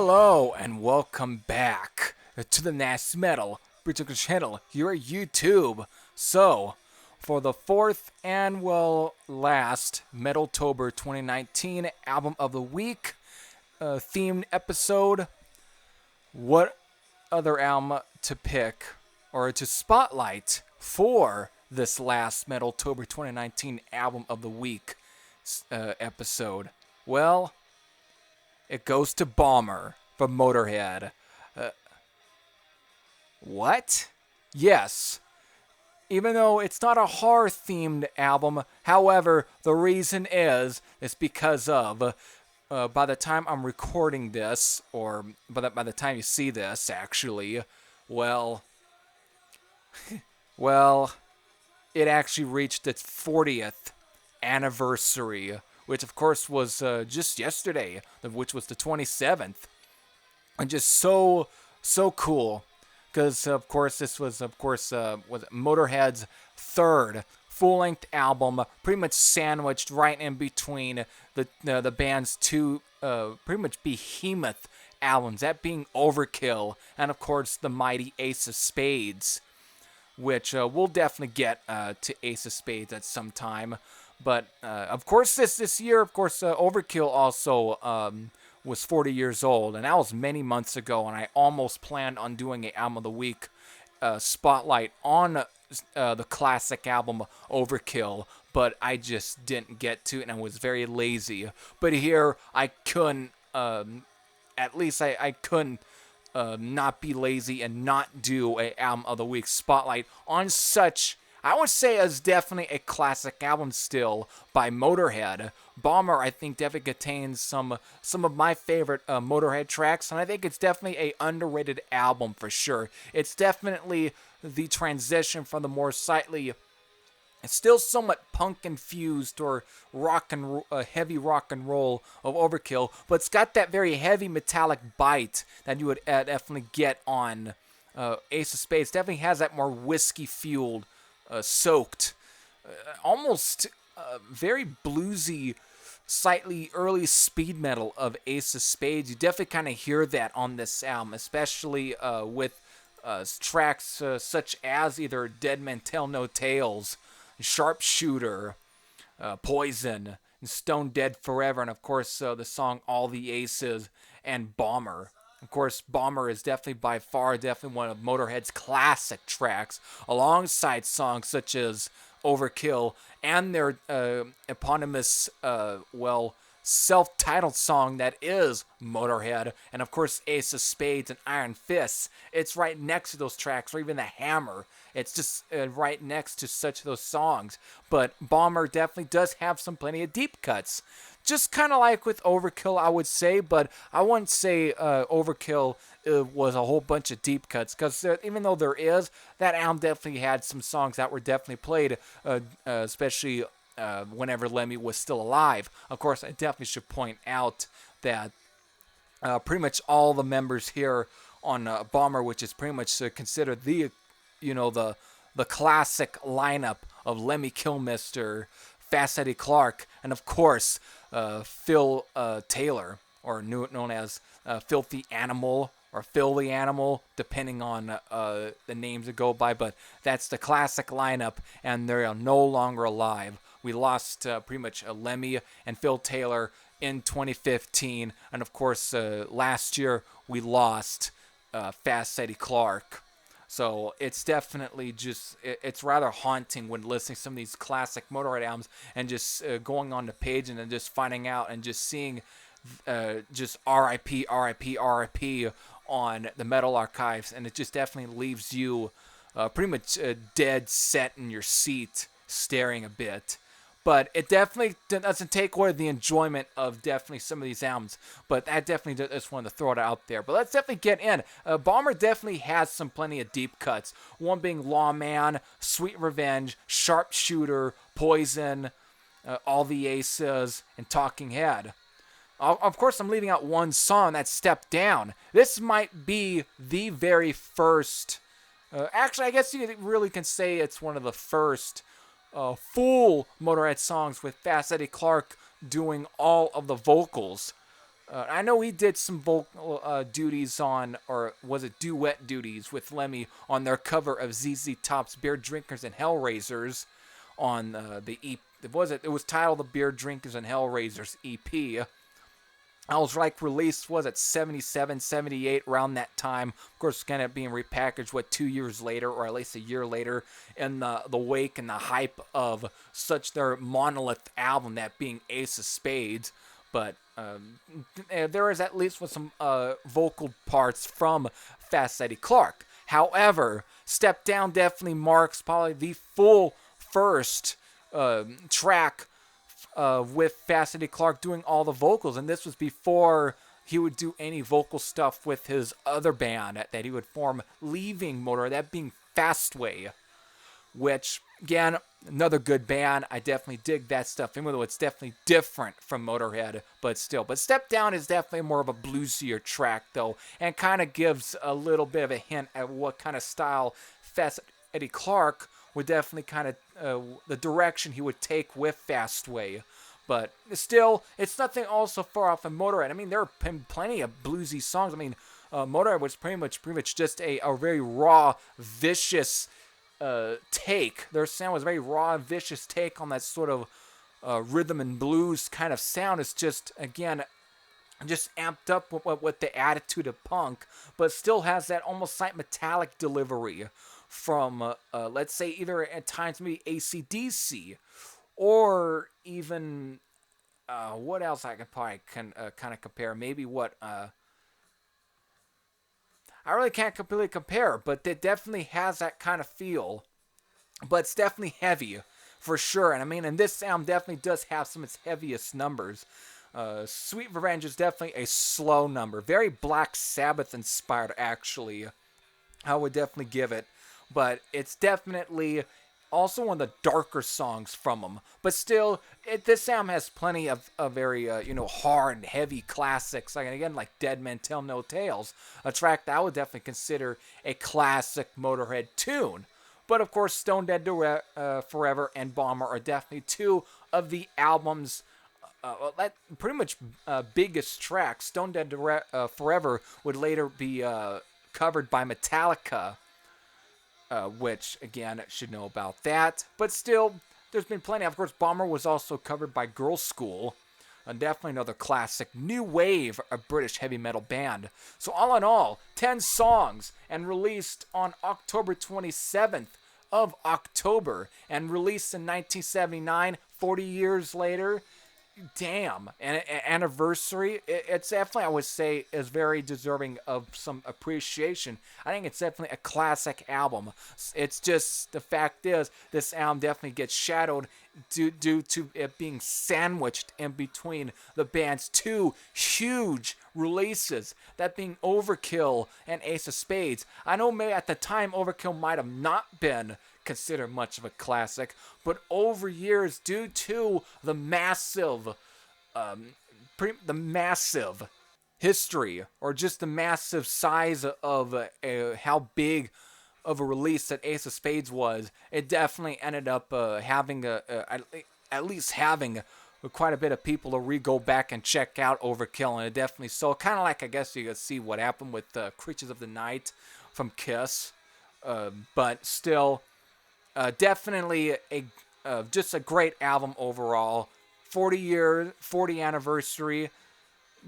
Hello and welcome back to the Nasty Metal British channel here at YouTube. So, for the fourth and last Metaltober 2019 album of the week themed episode, what other album to pick or to spotlight for this last Metaltober 2019 album of the week episode? Well, it goes to Bomber from Motörhead. What? Yes. Even though it's not a horror-themed album, however, the reason is because of, by the time I'm recording this, or by the time you see this, actually, well, it actually reached its 40th anniversary, which of course was just yesterday, which was the 27th, and just so cool, because of course this was was Motörhead's third full-length album, pretty much sandwiched right in between the band's two pretty much behemoth albums, that being Overkill and of course the mighty Ace of Spades, which we'll definitely get to Ace of Spades at some time. But, of course, this year, of course, Overkill also was 40 years old, and that was many months ago, and I almost planned on doing a Album of the Week spotlight on the classic album Overkill, but I just didn't get to it, and I was very lazy. But here, I couldn't, at least I couldn't not be lazy and not do a Album of the Week spotlight on such, I would say, is definitely a classic album still by Motörhead. Bomber, I think, definitely contains some of my favorite Motörhead tracks, and I think it's definitely a underrated album for sure. It's definitely the transition from the more slightly, it's still somewhat punk-infused or heavy rock and roll of Overkill, but it's got that very heavy metallic bite that you would definitely get on Ace of Spades. Definitely has that more whiskey-fueled, soaked, almost very bluesy, slightly early speed metal of Ace of Spades. You definitely kind of hear that on this album, especially with tracks such as either Dead Men Tell No Tales, Sharpshooter, Poison, and Stone Dead Forever, and of course the song All the Aces and Bomber. Of course, Bomber is definitely by far one of Motörhead's classic tracks, alongside songs such as Overkill and their eponymous, self-titled song that is Motörhead, and of course Ace of Spades and Iron Fists. It's right next to those tracks, or even the Hammer. It's just right next to such those songs. But Bomber definitely does have plenty of deep cuts. Just kind of like with Overkill, I would say, but I wouldn't say Overkill was a whole bunch of deep cuts, because even though there is, that album definitely had some songs that were definitely played, especially whenever Lemmy was still alive. Of course, I definitely should point out that pretty much all the members here on Bomber, which is pretty much considered the classic lineup of Lemmy Kilmister, Fast Eddie Clarke, and of course Phil Taylor, or known as Filthy Animal or Phil the Animal, depending on the names that go by. But that's the classic lineup, and they are no longer alive. We lost pretty much Lemmy and Phil Taylor in 2015, and of course last year we lost Fast Eddie Clarke. So it's definitely it's rather haunting when listening to some of these classic Motörhead albums and just going on the page and then just finding out and just seeing just R.I.P., R.I.P., R.I.P. on the Metal Archives, and it just definitely leaves you pretty much dead set in your seat, staring a bit. But it definitely doesn't take away the enjoyment of definitely some of these albums. But I definitely just wanted to throw it out there. But let's definitely get in. Bomber definitely has plenty of deep cuts. One being Lawman, Sweet Revenge, Sharpshooter, Poison, All the Aces, and Talking Head. Of course, I'm leaving out one song, that's Step Down. This might be the very first... actually, I guess you really can say it's one of the first... full Motörhead songs with Fast Eddie Clarke doing all of the vocals. I know he did some vocal duties on, or was it duet duties with Lemmy on their cover of ZZ Top's Beer Drinkers and Hellraisers on the EP. It was titled The Beer Drinkers and Hellraisers EP. I was like released, was it 77, 78, around that time. Of course, kind of being repackaged, 2 years later, or at least a year later, in the wake and the hype of such their monolith album, that being Ace of Spades. But there is at least with some vocal parts from Fast Eddie Clarke. However, Step Down definitely marks probably the full first track with Fast Eddie Clarke doing all the vocals, and this was before he would do any vocal stuff with his other band that he would form leaving Motorhead, that being Fastway, which, again, another good band. I definitely dig that stuff, even though it's definitely different from Motorhead, but still. But Step Down is definitely more of a bluesier track, though, and kind of gives a little bit of a hint at what kind of style Fast Eddie Clarke would definitely kind of the direction he would take with Fastway. But still, it's nothing also far off from Motorhead. I mean, there are plenty of bluesy songs. I mean, Motorhead was pretty much just a very raw, vicious take. Their sound was a very raw, vicious take on that sort of rhythm and blues kind of sound. It's just, again, just amped up with the attitude of punk, but still has that almost like metallic delivery from, let's say, either at times maybe AC/DC, or even, what else I could probably kind of compare? Maybe what, I really can't completely compare, but it definitely has that kind of feel. But it's definitely heavy, for sure. And I mean, and this album definitely does have some of its heaviest numbers. Sweet Revenge is definitely a slow number. Very Black Sabbath inspired, actually. I would definitely give it. But it's definitely also one of the darker songs from them. But still, this album has plenty of very, hard and heavy classics. Like, again, like Dead Men Tell No Tales. A track that I would definitely consider a classic Motorhead tune. But, of course, Stone Dead Forever and Bomber are definitely two of the album's pretty much biggest tracks. Stone Dead Forever would later be covered by Metallica, which, again, should know about that. But still, there's been plenty. Of course, Bomber was also covered by Girls' School, and definitely another classic new wave of British heavy metal band. So all in all, 10 songs, and released on October 27th of October, and released in 1979, 40 years later. Damn, an anniversary. It's definitely, I would say, is very deserving of some appreciation. I think it's definitely a classic album. It's just, the fact is, this album definitely gets shadowed due to it being sandwiched in between the band's two huge releases, that being Overkill and Ace of Spades. I know maybe at the time Overkill might have not been considered much of a classic, but over years, due to the massive history, or just the massive size of how big of a release that Ace of Spades was, it definitely ended up having at least having quite a bit of people to go back and check out Overkill, and it definitely so kind of like, I guess you could see what happened with Creatures of the Night from Kiss, but still. Definitely just a great album overall. 40 anniversary.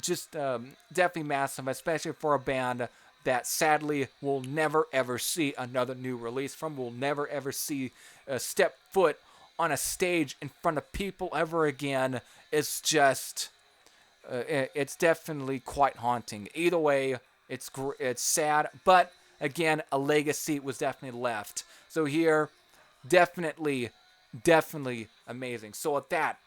Just definitely massive, especially for a band that sadly will never ever see another new release from. Will never ever see step foot on a stage in front of people ever again. It's just, it's definitely quite haunting. Either way, it's sad, but again, a legacy was definitely left. So here, definitely amazing. So with that,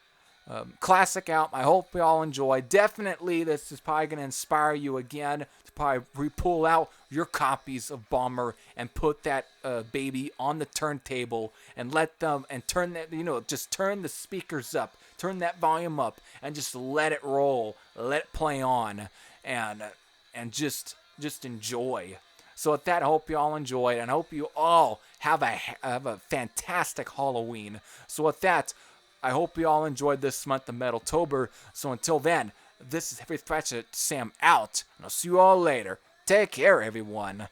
classic album, I hope you all enjoy. Definitely, this is probably going to inspire you again to probably pull out your copies of Bomber and put that baby on the turntable and let them, and turn that, just turn the speakers up, turn that volume up, and just let it roll, let it play on, and just enjoy. So with that, I hope you all enjoyed, and I hope you all have a fantastic Halloween. So with that, I hope you all enjoyed this month of Metaltober. So until then, This is Heavy Pratchett Sam out, and I'll see you all later. Take care, everyone.